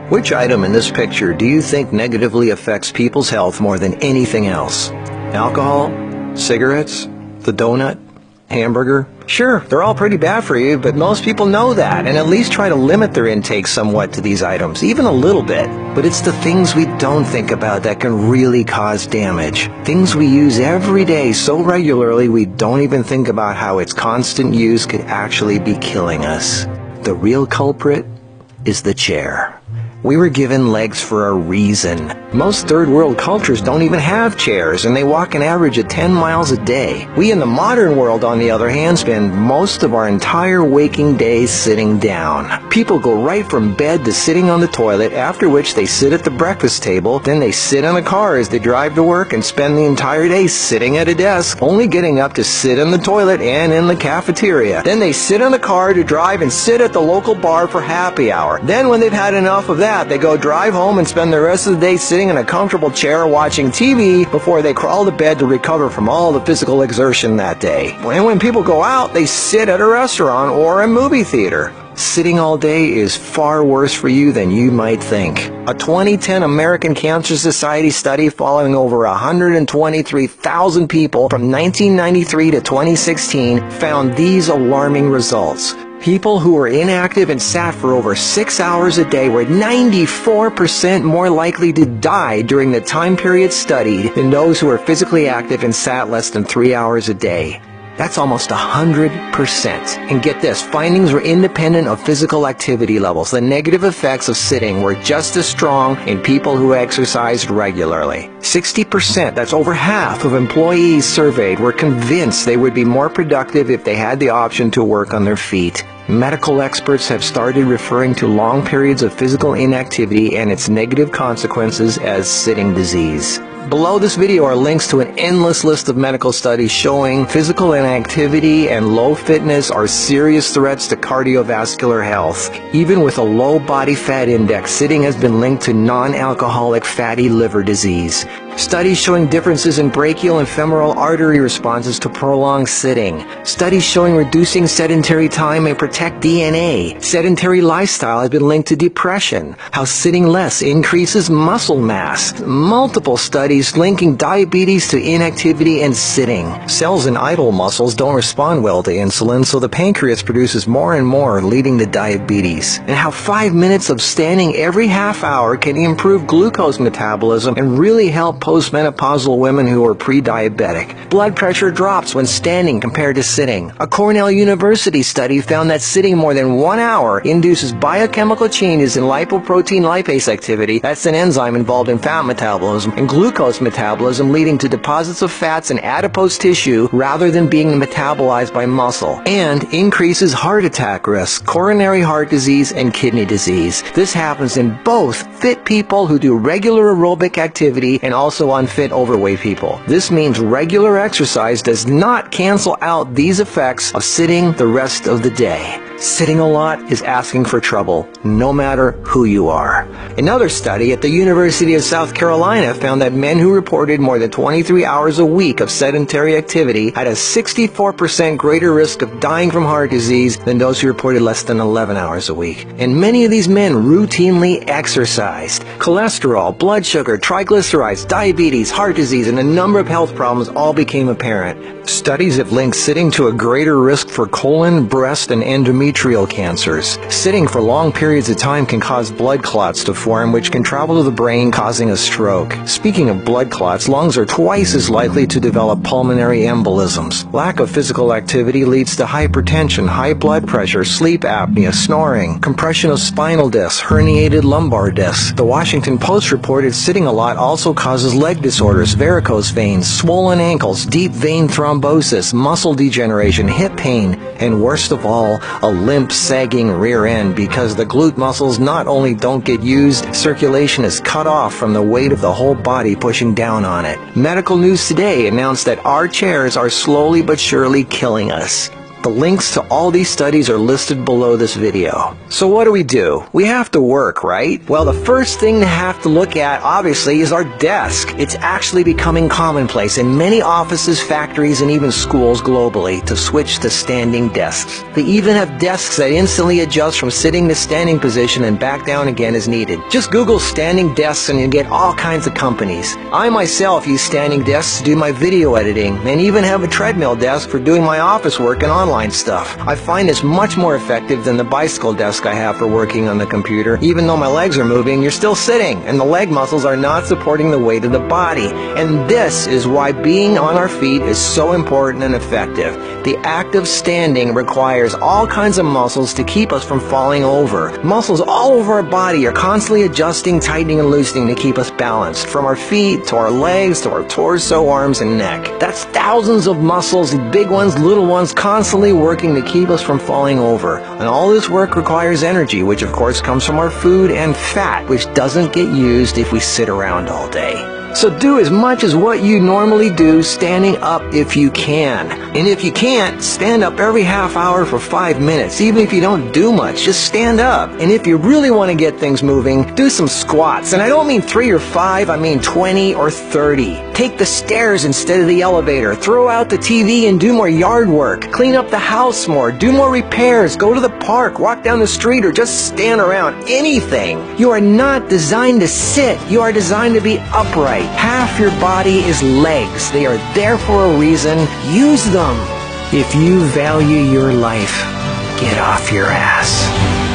Which item in this picture do you think negatively affects people's health more than anything else? Alcohol? Cigarettes? The donut? Hamburger? Sure, they're all pretty bad for you, but most people know that and at least try to limit their intake somewhat to these items, even a little bit. But it's the things we don't think about that can really cause damage. Things we use every day so regularly we don't even think about how its constant use could actually be killing us. The real culprit is the chair. We were given legs for a reason. Most third world cultures don't even have chairs, and they walk an average of 10 miles a day. We in the modern world, on the other hand, spend most of our entire waking days sitting down. People go right from bed to sitting on the toilet, after which they sit at the breakfast table, then they sit in a car as they drive to work and spend the entire day sitting at a desk, only getting up to sit in the toilet and in the cafeteria. Then they sit in the car to drive and sit at the local bar for happy hour. Then when they've had enough of that, they go drive home and spend the rest of the day sitting in a comfortable chair watching TV before they crawl to bed to recover from all the physical exertion that day. And when people go out, they sit at a restaurant or a movie theater. Sitting all day is far worse for you than you might think. A 2010 American Cancer Society study following over 123,000 people from 1993 to 2016 found these alarming results. People who were inactive and sat for over 6 hours a day were 94% more likely to die during the time period studied than those who were physically active and sat less than 3 hours a day. That's almost 100%. And get this, findings were independent of physical activity levels. The negative effects of sitting were just as strong in people who exercised regularly. 60%, that's over half of employees surveyed, were convinced they would be more productive if they had the option to work on their feet. Medical experts have started referring to long periods of physical inactivity and its negative consequences as sitting disease. Below this video are links to an endless list of medical studies showing physical inactivity and low fitness are serious threats to cardiovascular health. Even with a low body fat index, sitting has been linked to non-alcoholic fatty liver disease. Studies showing differences in brachial and femoral artery responses to prolonged sitting. Studies showing reducing sedentary time may protect DNA. Sedentary lifestyle has been linked to depression. How sitting less increases muscle mass. Multiple studies linking diabetes to inactivity and sitting. Cells in idle muscles don't respond well to insulin, so the pancreas produces more and more, leading to diabetes. And how 5 minutes of standing every half hour can improve glucose metabolism and really help postmenopausal women who are pre-diabetic. Blood pressure drops when standing compared to sitting. A Cornell University study found that sitting more than 1 hour induces biochemical changes in lipoprotein lipase activity, that's an enzyme involved in fat metabolism, and glucose metabolism, leading to deposits of fats in adipose tissue rather than being metabolized by muscle, and increases heart attack risk, coronary heart disease, and kidney disease. This happens in both fit people who do regular aerobic activity and also unfit overweight people. This means regular exercise does not cancel out these effects of sitting the rest of the day. Sitting a lot is asking for trouble, no matter who you are. Another study at the University of South Carolina found that men who reported more than 23 hours a week of sedentary activity had a 64% greater risk of dying from heart disease than those who reported less than 11 hours a week. And many of these men routinely exercised. Cholesterol, blood sugar, triglycerides, diabetes, heart disease, and a number of health problems all became apparent. Studies have linked sitting to a greater risk for colon, breast, and endometrial cancers. Sitting for long periods of time can cause blood clots to form, which can travel to the brain, causing a stroke. Speaking of blood clots, lungs are twice as likely to develop pulmonary embolisms. Lack of physical activity leads to hypertension, high blood pressure, sleep apnea, snoring, compression of spinal discs, herniated lumbar discs. The Washington Post reported sitting a lot also causes leg disorders, varicose veins, swollen ankles, deep vein thrombosis, muscle degeneration, hip pain, and worst of all, a limp, sagging rear end because the glute muscles not only don't get used, circulation is cut off from the weight of the whole body pushing down on it. Medical News Today announced that our chairs are slowly but surely killing us. The links to all these studies are listed below this video. So what do? We have to work, right? Well, the first thing to have to look at, obviously, is our desk. It's actually becoming commonplace in many offices, factories, and even schools globally to switch to standing desks. They even have desks that instantly adjust from sitting to standing position and back down again as needed. Just Google standing desks and you get all kinds of companies. I myself use standing desks to do my video editing and even have a treadmill desk for doing my office work and online stuff. I find this much more effective than the bicycle desk I have for working on the computer. Even though my legs are moving, you're still sitting, and the leg muscles are not supporting the weight of the body. And this is why being on our feet is so important and effective. The act of standing requires all kinds of muscles to keep us from falling over. Muscles all over our body are constantly adjusting, tightening, and loosening to keep us balanced, from our feet to our legs to our torso, arms, and neck. That's thousands of muscles, big ones, little ones, constantly working to keep us from falling over. And all this work requires energy, which of course comes from our food, and fat, which doesn't get used if we sit around all day. So do as much as what you normally do standing up if you can. And if you can't, stand up every half hour for 5 minutes. Even if you don't do much, just stand up. And if you really want to get things moving, do some squats. And I don't mean 3 or 5, I mean 20 or 30. Take the stairs instead of the elevator. Throw out the TV and do more yard work. Clean up the house more. Do more repairs. Go to the park. Walk down the street or just stand around. Anything. You are not designed to sit. You are designed to be upright. Half your body is legs. They are there for a reason. Use them. If you value your life, get off your ass.